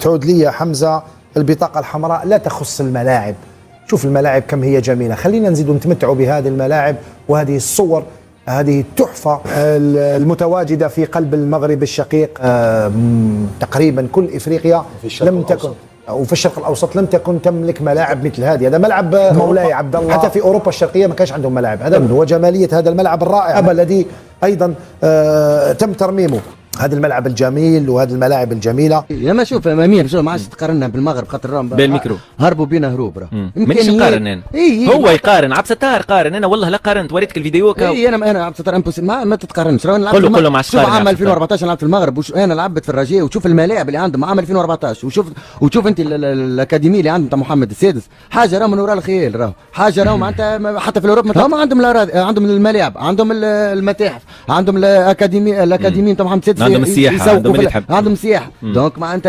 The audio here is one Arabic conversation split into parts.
تعود لي يا حمزة البطاقة الحمراء لا تخص الملاعب. شوف الملاعب كم هي جميلة، خلينا نزيد نتمتعوا بهذه الملاعب وهذه الصور، هذه التحفة المتواجدة في قلب المغرب الشقيق. تقريبا كل إفريقيا لم تكن، وفي الشرق الأوسط لم تكن تملك ملاعب مثل هذه. هذا ملعب مولاي عبد الله، حتى في أوروبا الشرقية ما كانش عندهم ملاعب. هذا هو جمالية هذا الملعب الرائع الذي أيضا تم ترميمه. هذا الملعب الجميل وهذه الملاعب الجميله. لما شوف امامير ما عادش تقارنها بالمغرب، خاطر بالميكرو هربوا بينا هروب راه مانيش نقارن انا. هو يقارن عبد الستار قارن، انا والله لا قارنت، وريتك الفيديو انا عبد الستار ما تتقارنش. راه كله مع شوف عام 2014 لعبت في المغرب انا لعبت في الرجاء، وشوف الملاعب اللي عندهم عام 2014، وشوف انت الاكاديميه اللي عندهم محمد السادس، حاجه راه من وراء الخيال، راه حاجه راه معناتها حتى في اوروبا هم عندهم عندهم الملاعب، عندهم المتاحف، عندهم الاكاديميه نتاع محمد السادس، عندهم السياحه، عندهم سياحه. دونك ما انت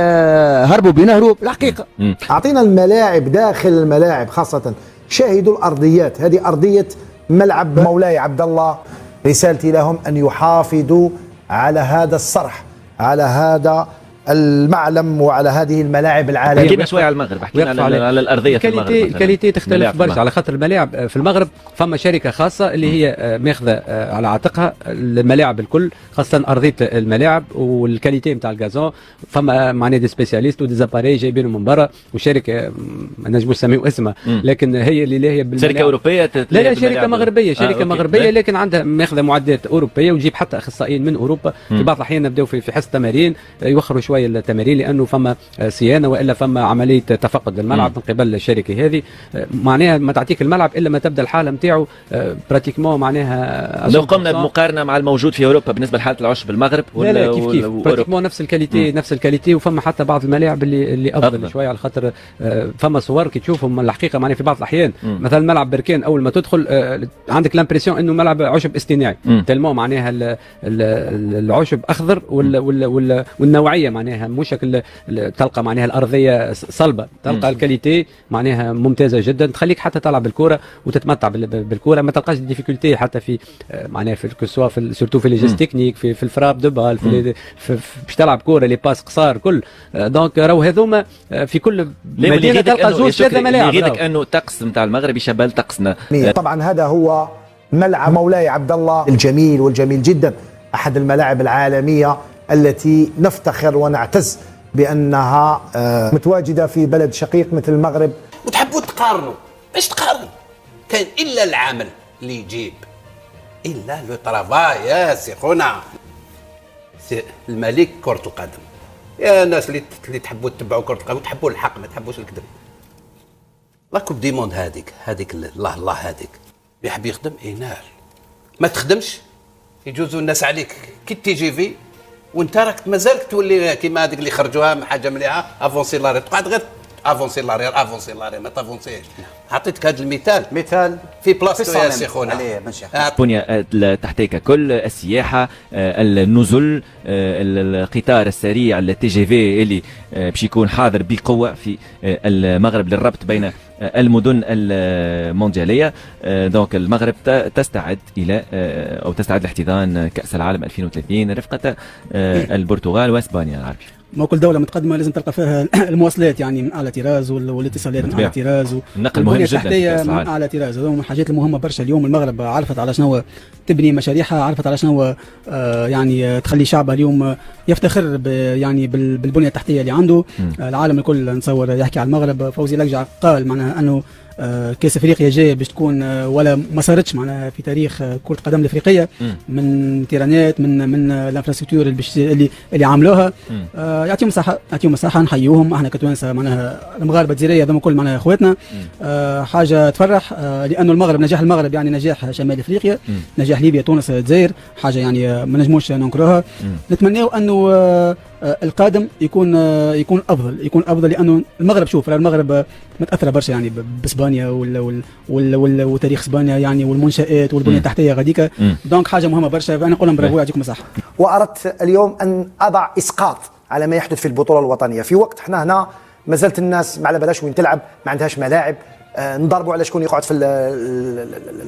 هربوا بينا هروب الحقيقه. اعطينا الملاعب داخل الملاعب، خاصه شاهدوا الارضيات. هذه ارضيه ملعب مولاي عبد الله. رسالتي لهم ان يحافظوا على هذا الصرح، على هذا المعلم وعلى هذه الملاعب العالميه. حكينا شويه على المغرب، حكينا على الارضيه في المغرب. الكاليتي تختلف برشا، على خاطر الملاعب في المغرب فما شركه خاصه اللي هي ماخذه على عاتقها الملاعب الكل، خاصه ارضيه الملاعب والكاليتي نتاع الغازون. فما معناها دي سبيسياليست وديزاباري جايبينهم من برا، وشركه ما نجموش نسميو اسمها، لكن هي اللي هي شركه اوروبيه. لا شركه مغربيه، شركه مغربيه لكن عندها ماخذه معدات اوروبيه، وتجيب حتى اخصائيين من اوروبا. في بعض الاحيان نبداو في حصه تمارين يوخروا شويه التمارين، لانه فما صيانه والا فما عمليه تفقد للملعب من قبل الشركه هذه. معناها ما تعطيك الملعب الا ما تبدا الحاله نتاعو براتيكمون. معناها لو قمنا بمقارنه مع الموجود في اوروبا بالنسبه لحاله العشب المغرب لا كيف براتيكمون نفس الكاليتي، وفما حتى بعض الملاعب اللي افضل شويه، على خاطر فما صور كي تشوفهم الحقيقه. معناها في بعض الاحيان مثلا ملعب بركان اول ما تدخل عندك لامبريسيون انه ملعب عشب اصطناعي تلمو، معناها العشب اخضر والنوعيه معناها مش تلقى معناها الارضيه صلبه، تلقى الكاليتي معناها ممتازه جدا، تخليك حتى تلعب بالكره وتتمتع بالكره، ما تلقاش ديفيكولتي حتى في معناها في كسوا سورتو في لي جيست تكنيك، في الفراب دو بال، باش تلعب كره لي باس قصار كل. دونك راهو هذوما في كل مدينه تلقى زوج ثلاثه ملاعب. يغيدك انه الطقس نتاع المغرب يشبه طقسنا. طبعا هذا هو ملعب مولاي عبد الله الجميل والجميل جدا، احد الملاعب العالميه التي نفتخر ونعتز بأنها متواجدة في بلد شقيق مثل المغرب. وتحبوا تقارنوا، باش تقارن كان إلا العمل اللي يجيب، إلا لو طرافاي يا سي خونا الملك كرة القدم. يا ناس اللي تحبوا تتبعوا كرة القدم وتحبوا الحق ما تحبوش الكذب. لا كوب دي موند هذيك الله هذيك يحب يخدم ينال، ما تخدمش يجوزوا الناس عليك كي تي جي في، وانت راك مازالك تولي كيما هذيك اللي خرجوها حاجه مليحه افونسي لاري، تقعد غير افونسي لاري ما تافونسيش. عطيتك هذا المثال في بلاصتو يا سي خونا. بنية تحتيك كل السياحه، النزل، القطار السريع التي جي في اللي باش يكون حاضر بقوه في المغرب للربط بين المدن الموندياليه. دونك المغرب تستعد الى او تستعد لاحتضان كاس العالم 2030 رفقه البرتغال واسبانيا العربيه. ما كل دولة متقدمة لازم تلقى فيها المواصلات يعني من أعلى طراز، والاتصالات من أعلى طراز، النقل مهم جدا من أعلى طراز. هذول من الحاجات المهمة برشا. اليوم المغرب عرفت على شنو تبني مشاريعها، عرفت على شنو يعني تخلي شعبها اليوم يفتخر يعني بالبنية التحتية اللي عنده. العالم الكل نتصور يحكي على المغرب. فوزي لقجع قال معناها أنه كاس افريقيا جايه باش تكون ولا ما صارتش معناها في تاريخ كره القدم الافريقيه، من تيرانات من الانفراستركتور اللي عملوها. يعطيهم الصحه نحيوهم. احنا كتوانسه معناها المغاربه الجزائريه هذوما كل معناها اخواتنا. حاجه تفرح، لانه نجاح المغرب يعني نجاح شمال افريقيا، نجاح ليبيا تونس الجزائر، حاجه يعني ما نجموش ننكروها. نتمناو انه القادم يكون افضل لانه المغرب شوف المغرب متاثره برشا يعني باسبانيا وتاريخ اسبانيا يعني والمنشات والبنيه التحتيه غاديكا. دونك حاجه مهمه برشا. فانا نقول لهم برافو يعطيكم الصحه. واردت اليوم ان اضع اسقاط على ما يحدث في البطوله الوطنيه في وقت احنا هنا ما زالت الناس ما على بلاش وين تلعب، ما عندهاش ملاعب. نضربوا على شكون يقعد في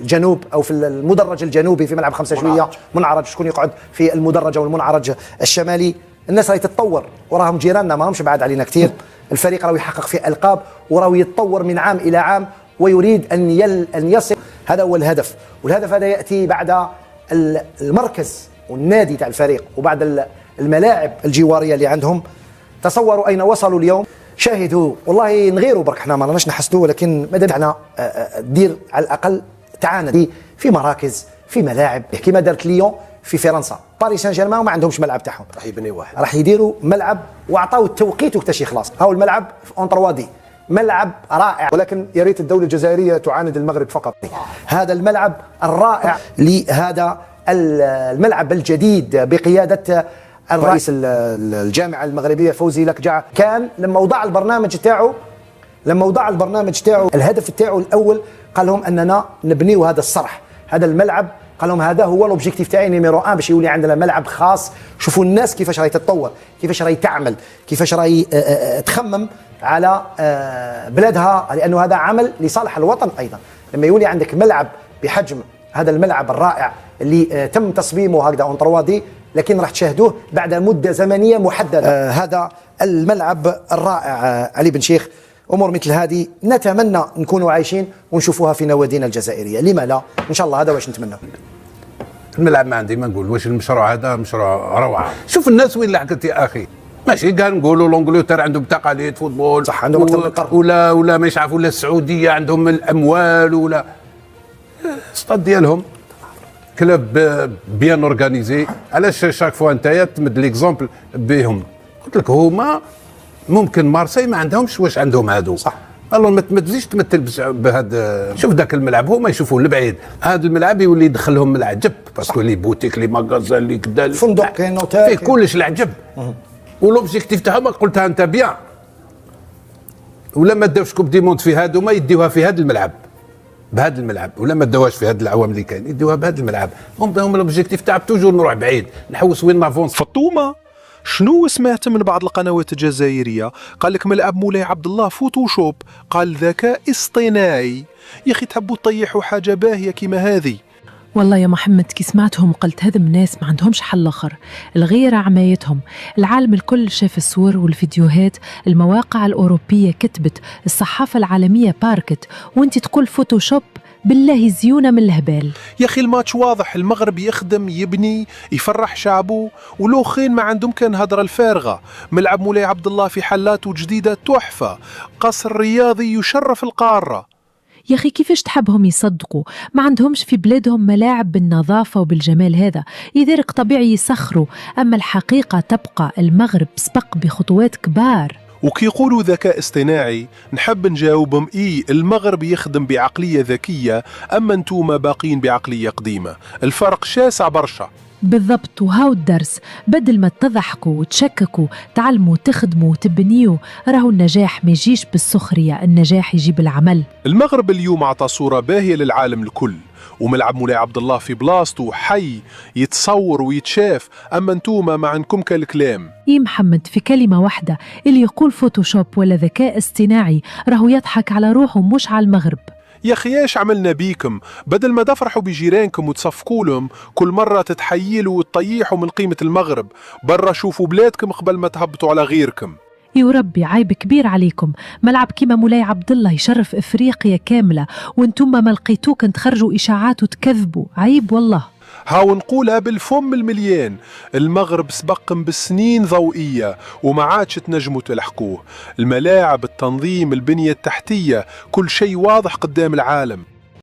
الجنوب او في المدرج الجنوبي في ملعب 5 شويه منعرج، شكون يقعد في المدرج او المنعرج الشمالي. الناس راهي تتطور وراهم جيراننا ما همش بعاد علينا كثير. الفريق راهو يحقق في القاب وراهو يتطور من عام الى عام ويريد ان يصل. هذا هو الهدف، والهدف هذا ياتي بعد المركز والنادي تاع الفريق وبعد الملاعب الجواريه اللي عندهم. تصوروا اين وصلوا اليوم، شاهدوا والله نغيروا برك، احنا ما راناش نحسدوا، ولكن ماذا تاعنا دير على الاقل تعاند في مراكز في ملاعب كما دارت ليون في فرنسا. باريس سان جيرمان ما عندهمش ملعب تاعهم، راح يبني واحد، راح يديروا ملعب وعطاو التوقيت وكتشي خلاص. هاو الملعب في اون 3 دي، ملعب رائع، ولكن يا ريت الدوله الجزائريه تعاند المغرب فقط. هذا الملعب الرائع لهذا الملعب الجديد بقياده الرئيس الجامعه المغربيه فوزي لكجع، كان لما وضع البرنامج تاعو الهدف تاعو الاول قال لهم اننا نبنيو هذا الصرح، هذا الملعب، قال لهم هذا هو لوبجيكتيف تاعي نيميرو 1 باش يولي عندنا ملعب خاص. شوفوا الناس كيفاش راهي تتطور، كيفاش راهي تعمل، كيفاش راهي تخمم على بلادها، لانه هذا عمل لصالح الوطن ايضا. لما يولي عندك ملعب بحجم هذا الملعب الرائع اللي تم تصميمه هكذا اون 3 دي، لكن راح تشاهدوه بعد مده زمنيه محدده. هذا الملعب الرائع علي بن شيخ، امور مثل هذه نتمنى نكونوا عايشين ونشوفوها في نوادينا الجزائريه، لما لا؟ ان شاء الله هذا واش نتمنى. الملعب ما عندي ما نقول، واش المشروع هذا مشروع روعه. شوف الناس وين لحقت يا اخي، ماشي قال نقولوا لونجلترا عندهم تقاليد فوتبول صح، عندهم اكثر من قرن، ولا مش عارف، ولا السعوديه عندهم الاموال، ولا السطاد ديالهم كلوب بيان اورغانيزي. علاش شاك فوا نتايا تمد ليكزومبل بهم؟ قلت لك هما ممكن مارسي ما عندهمش واش عندهم هادو، صح. الله ما تزيدش تمثل بهذا. شوف ذاك الملعب هما يشوفوه البعيد، هذا الملعب يولي يدخل لهم العجب، باسكو لي بوتيك لي ماغازان لي كدا فندق كاين اوتيل فيه كلش العجب. ولوبجيكتيف تاعهم قلتها انت بيان، ولا ما داوش كوب دي موند في هادو ما يديوها في هذا الملعب بهذا الملعب، ولا ما داوهاش في هذه العوام اللي كاين يديوها بهذا الملعب. هم الاوبجيكتيف تاعهم توجور نروح بعيد، نحوس وين نافونس. فطومه شنو سمعت من بعض القنوات الجزائرية؟ قال لك ملعب مولاي عبد الله فوتوشوب، قال ذكاء اصطناعي. يا اخي تحبوا تطيحوا حاجة باهية كيما هذه؟ والله يا محمد كي سمعتهم قلت هذم ناس ما عندهمش حل اخر، الغيرة عمايتهم. العالم الكل شاف الصور والفيديوهات، المواقع الأوروبية كتبت، الصحافة العالمية باركت، وانت تقول فوتوشوب؟ بالله زيونة من الهبال. يا أخي الماتش واضح، المغرب يخدم يبني يفرح شعبه، ولوخين ما عندهم كان هدرة الفارغة. ملعب مولاي عبد الله في حلاته جديدة تحفة، قصر رياضي يشرف القارة. يا أخي كيفاش تحبهم يصدقوا؟ ما عندهمش في بلادهم ملاعب بالنظافة وبالجمال هذا، يذرق طبيعي يسخروا. أما الحقيقة تبقى، المغرب سبق بخطوات كبار. وكي يقولوا ذكاء اصطناعي نحب نجاوبهم المغرب يخدم بعقلية ذكية، أما انتوما باقين بعقلية قديمة، الفرق شاسع برشا. بالضبط، وهاو الدرس، بدل ما تضحكوا وتشككوا تعلموا تخدموا وتبنيوا. راهو النجاح ما يجيش بالسخرية، النجاح يجي بالعمل. المغرب اليوم عطى صورة باهية للعالم الكل، وملعب مولاي عبد الله في بلاصتو حي يتصور ويتشاف، أما انتوما ما عندكم كالكلام. إيه محمد، في كلمة واحدة، اللي يقول فوتوشوب ولا ذكاء اصطناعي راهو يضحك على روحه مش على المغرب. يا أخي ايش عملنا بيكم؟ بدل ما تفرحوا بجيرانكم وتصفقوا لهم كل مرة تتحيلوا وتطيحوا من قيمة المغرب. برا شوفوا بلادكم قبل ما تهبطوا على غيركم. يا ربي عيب كبير عليكم، ملعب كيما مولاي عبد الله يشرف افريقيا كاملة، وانتم ما لقيتوك تخرجوا اشاعات وتكذبوا، عيب والله. هاو نقولها بالفم المليان، المغرب سبقكم بالسنين ضوئية وما عادش تنجموا تلحقوه. الملاعب، التنظيم، البنية التحتية، كل شيء واضح قدام العالم.